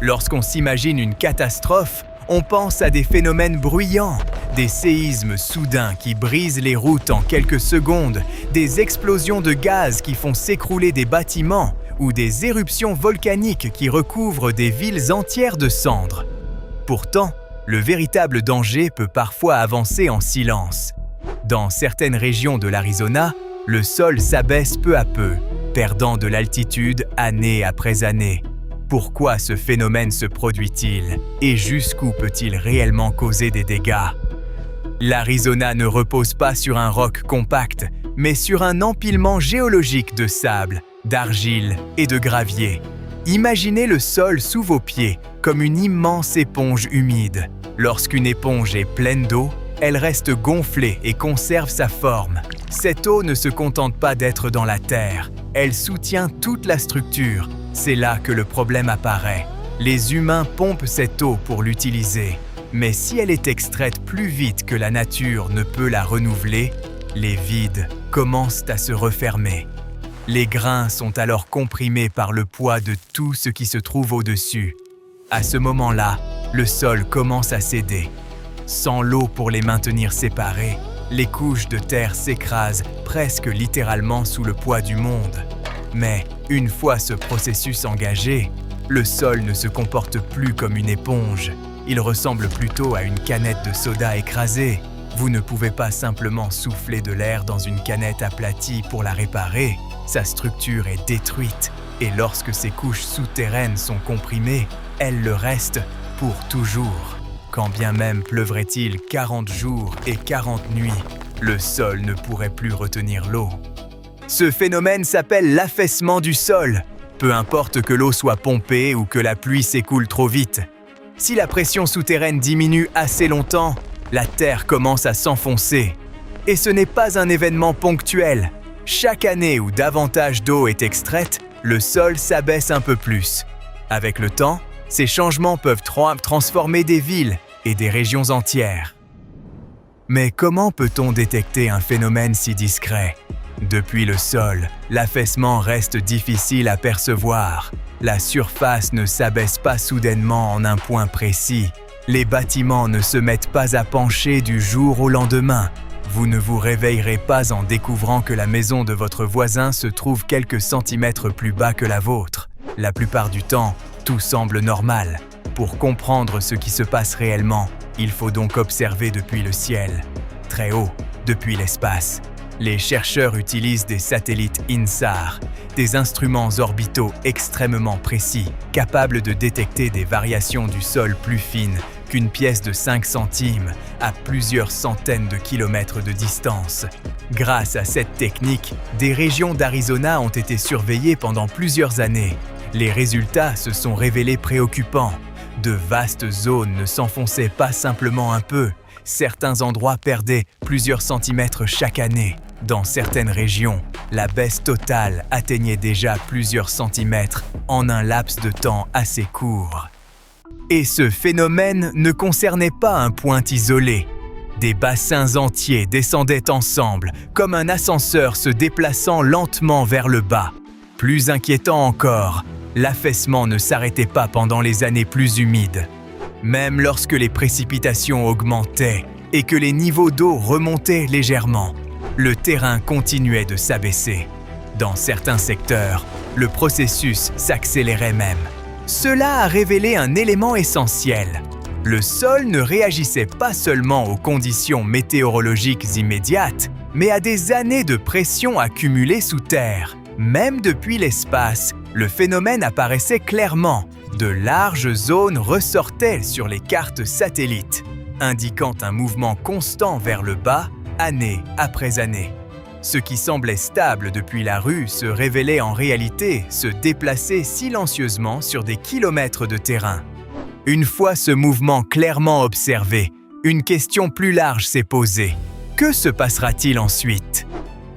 Lorsqu'on s'imagine une catastrophe, on pense à des phénomènes bruyants, des séismes soudains qui brisent les routes en quelques secondes, des explosions de gaz qui font s'écrouler des bâtiments ou des éruptions volcaniques qui recouvrent des villes entières de cendres. Pourtant, le véritable danger peut parfois avancer en silence. Dans certaines régions de l'Arizona, le sol s'abaisse peu à peu, perdant de l'altitude année après année. Pourquoi ce phénomène se produit-il et jusqu'où peut-il réellement causer des dégâts? L'Arizona ne repose pas sur un roc compact, mais sur un empilement géologique de sable, d'argile et de gravier. Imaginez le sol sous vos pieds comme une immense éponge humide. Lorsqu'une éponge est pleine d'eau, elle reste gonflée et conserve sa forme. Cette eau ne se contente pas d'être dans la terre, elle soutient toute la structure. C'est là que le problème apparaît. Les humains pompent cette eau pour l'utiliser. Mais si elle est extraite plus vite que la nature ne peut la renouveler, les vides commencent à se refermer. Les grains sont alors comprimés par le poids de tout ce qui se trouve au-dessus. À ce moment-là, le sol commence à céder. Sans l'eau pour les maintenir séparés, les couches de terre s'écrasent presque littéralement sous le poids du monde. Mais une fois ce processus engagé, le sol ne se comporte plus comme une éponge. Il ressemble plutôt à une canette de soda écrasée. Vous ne pouvez pas simplement souffler de l'air dans une canette aplatie pour la réparer. Sa structure est détruite et lorsque ces couches souterraines sont comprimées, elles le restent pour toujours. Quand bien même pleuvrait-il 40 jours et 40 nuits, le sol ne pourrait plus retenir l'eau. Ce phénomène s'appelle l'affaissement du sol, peu importe que l'eau soit pompée ou que la pluie s'écoule trop vite. Si la pression souterraine diminue assez longtemps, la terre commence à s'enfoncer. Et ce n'est pas un événement ponctuel. Chaque année où davantage d'eau est extraite, le sol s'abaisse un peu plus. Avec le temps, ces changements peuvent transformer des villes et des régions entières. Mais comment peut-on détecter un phénomène si discret? Depuis le sol, l'affaissement reste difficile à percevoir. La surface ne s'abaisse pas soudainement en un point précis. Les bâtiments ne se mettent pas à pencher du jour au lendemain. Vous ne vous réveillerez pas en découvrant que la maison de votre voisin se trouve quelques centimètres plus bas que la vôtre. La plupart du temps, tout semble normal. Pour comprendre ce qui se passe réellement, il faut donc observer depuis le ciel, très haut, depuis l'espace. Les chercheurs utilisent des satellites InSAR, des instruments orbitaux extrêmement précis, capables de détecter des variations du sol plus fines qu'une pièce de 5 centimes à plusieurs centaines de kilomètres de distance. Grâce à cette technique, des régions d'Arizona ont été surveillées pendant plusieurs années. Les résultats se sont révélés préoccupants. De vastes zones ne s'enfonçaient pas simplement un peu. Certains endroits perdaient plusieurs centimètres chaque année. Dans certaines régions, la baisse totale atteignait déjà plusieurs centimètres en un laps de temps assez court. Et ce phénomène ne concernait pas un point isolé. Des bassins entiers descendaient ensemble, comme un ascenseur se déplaçant lentement vers le bas. Plus inquiétant encore, l'affaissement ne s'arrêtait pas pendant les années plus humides. Même lorsque les précipitations augmentaient et que les niveaux d'eau remontaient légèrement, le terrain continuait de s'abaisser. Dans certains secteurs, le processus s'accélérait même. Cela a révélé un élément essentiel. Le sol ne réagissait pas seulement aux conditions météorologiques immédiates, mais à des années de pression accumulée sous terre. Même depuis l'espace, le phénomène apparaissait clairement. De larges zones ressortaient sur les cartes satellites, indiquant un mouvement constant vers le bas, année après année. Ce qui semblait stable depuis la rue se révélait en réalité se déplacer silencieusement sur des kilomètres de terrain. Une fois ce mouvement clairement observé, une question plus large s'est posée. Que se passera-t-il ensuite?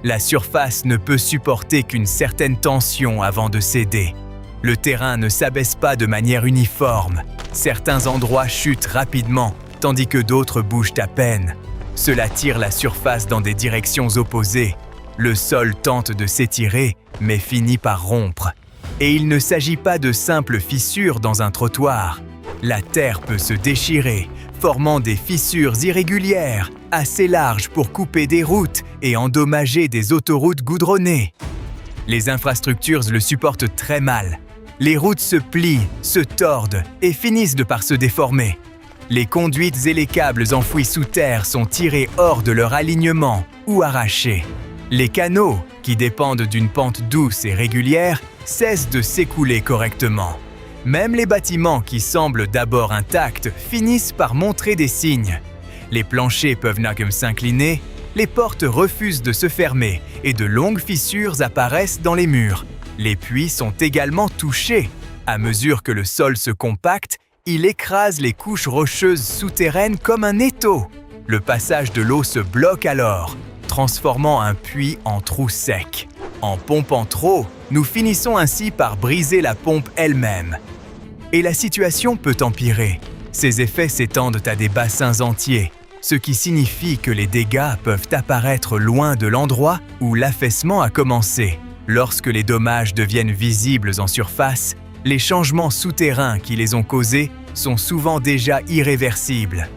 La surface ne peut supporter qu'une certaine tension avant de céder. Le terrain ne s'abaisse pas de manière uniforme. Certains endroits chutent rapidement, tandis que d'autres bougent à peine. Cela tire la surface dans des directions opposées. Le sol tente de s'étirer, mais finit par rompre. Et il ne s'agit pas de simples fissures dans un trottoir. La terre peut se déchirer, formant des fissures irrégulières, assez larges pour couper des routes et endommager des autoroutes goudronnées. Les infrastructures le supportent très mal. Les routes se plient, se tordent et finissent par se déformer. Les conduites et les câbles enfouis sous terre sont tirés hors de leur alignement ou arrachés. Les canaux, qui dépendent d'une pente douce et régulière, cessent de s'écouler correctement. Même les bâtiments qui semblent d'abord intacts finissent par montrer des signes. Les planchers peuvent s'incliner, les portes refusent de se fermer et de longues fissures apparaissent dans les murs. Les puits sont également touchés. À mesure que le sol se compacte, il écrase les couches rocheuses souterraines comme un étau. Le passage de l'eau se bloque alors, transformant un puits en trou sec. En pompant trop, nous finissons ainsi par briser la pompe elle-même. Et la situation peut empirer. Ces effets s'étendent à des bassins entiers, ce qui signifie que les dégâts peuvent apparaître loin de l'endroit où l'affaissement a commencé. Lorsque les dommages deviennent visibles en surface, les changements souterrains qui les ont causés sont souvent déjà irréversibles.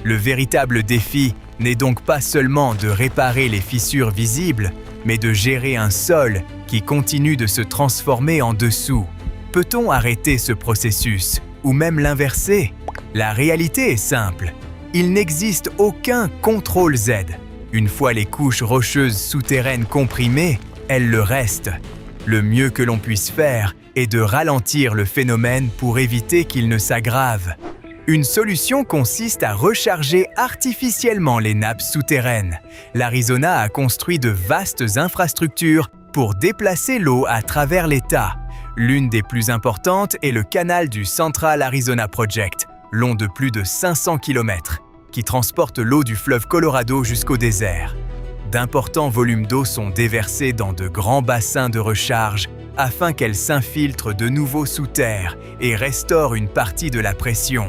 Le véritable défi n'est donc pas seulement de réparer les fissures visibles, mais de gérer un sol qui continue de se transformer en dessous. Peut-on arrêter ce processus, ou même l'inverser? La réalité est simple. Il n'existe aucun contrôle Z. Une fois les couches rocheuses souterraines comprimées, elles le restent. Le mieux que l'on puisse faire est de ralentir le phénomène pour éviter qu'il ne s'aggrave. Une solution consiste à recharger artificiellement les nappes souterraines. L'Arizona a construit de vastes infrastructures pour déplacer l'eau à travers l'État. L'une des plus importantes est le canal du Central Arizona Project, long de plus de 500 km, qui transporte l'eau du fleuve Colorado jusqu'au désert. D'importants volumes d'eau sont déversés dans de grands bassins de recharge afin qu'elle s'infiltre de nouveau sous terre et restaure une partie de la pression.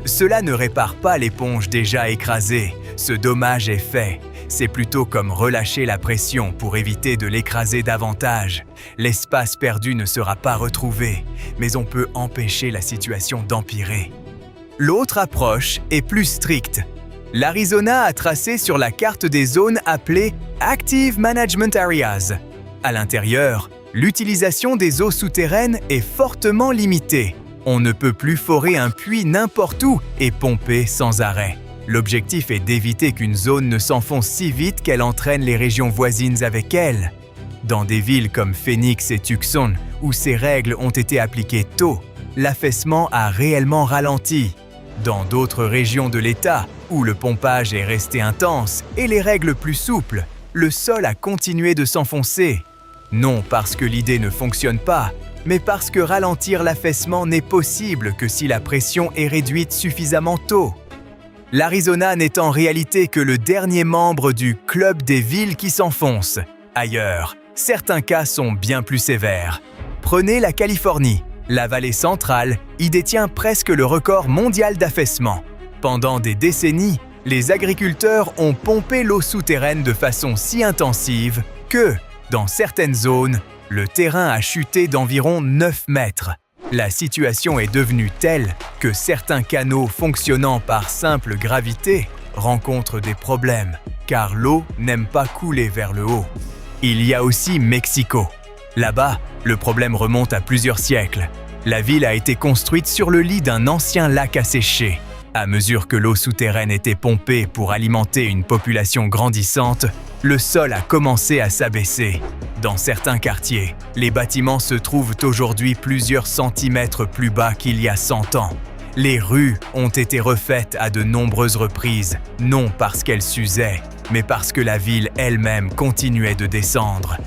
Cela ne répare pas l'éponge déjà écrasée, ce dommage est fait. C'est plutôt comme relâcher la pression pour éviter de l'écraser davantage. L'espace perdu ne sera pas retrouvé, mais on peut empêcher la situation d'empirer. L'autre approche est plus stricte. L'Arizona a tracé sur la carte des zones appelées Active Management Areas. À l'intérieur, l'utilisation des eaux souterraines est fortement limitée. On ne peut plus forer un puits n'importe où et pomper sans arrêt. L'objectif est d'éviter qu'une zone ne s'enfonce si vite qu'elle entraîne les régions voisines avec elle. Dans des villes comme Phoenix et Tucson, où ces règles ont été appliquées tôt, l'affaissement a réellement ralenti. Dans d'autres régions de l'État, où le pompage est resté intense et les règles plus souples, le sol a continué de s'enfoncer. Non parce que l'idée ne fonctionne pas, mais parce que ralentir l'affaissement n'est possible que si la pression est réduite suffisamment tôt. L'Arizona n'est en réalité que le dernier membre du club des villes qui s'enfoncent. Ailleurs, certains cas sont bien plus sévères. Prenez la Californie. La vallée centrale y détient presque le record mondial d'affaissement. Pendant des décennies, les agriculteurs ont pompé l'eau souterraine de façon si intensive que, dans certaines zones, le terrain a chuté d'environ 9 mètres. La situation est devenue telle que certains canaux fonctionnant par simple gravité rencontrent des problèmes, car l'eau n'aime pas couler vers le haut. Il y a aussi Mexico. Là-bas, le problème remonte à plusieurs siècles. La ville a été construite sur le lit d'un ancien lac asséché. À mesure que l'eau souterraine était pompée pour alimenter une population grandissante, le sol a commencé à s'abaisser. Dans certains quartiers, les bâtiments se trouvent aujourd'hui plusieurs centimètres plus bas qu'il y a 100 ans. Les rues ont été refaites à de nombreuses reprises, non parce qu'elles s'usaient, mais parce que la ville elle-même continuait de descendre.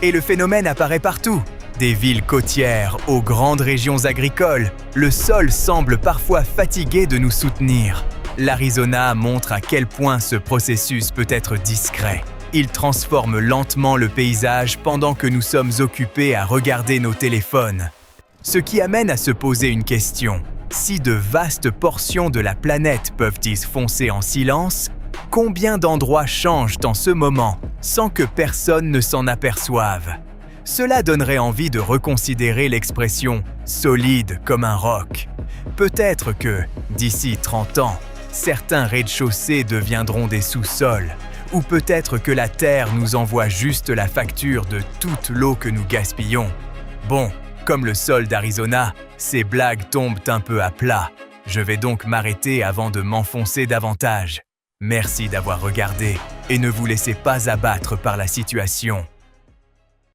Et le phénomène apparaît partout. Des villes côtières aux grandes régions agricoles, le sol semble parfois fatigué de nous soutenir. L'Arizona montre à quel point ce processus peut être discret. Il transforme lentement le paysage pendant que nous sommes occupés à regarder nos téléphones. Ce qui amène à se poser une question. Si de vastes portions de la planète peuvent-ils foncer en silence, combien d'endroits changent en ce moment sans que personne ne s'en aperçoive? Cela donnerait envie de reconsidérer l'expression « solide comme un roc ». Peut-être que, d'ici 30 ans, certains rez-de-chaussée deviendront des sous-sols, ou peut-être que la Terre nous envoie juste la facture de toute l'eau que nous gaspillons. Bon, comme le sol d'Arizona, ces blagues tombent un peu à plat. Je vais donc m'arrêter avant de m'enfoncer davantage. Merci d'avoir regardé et ne vous laissez pas abattre par la situation.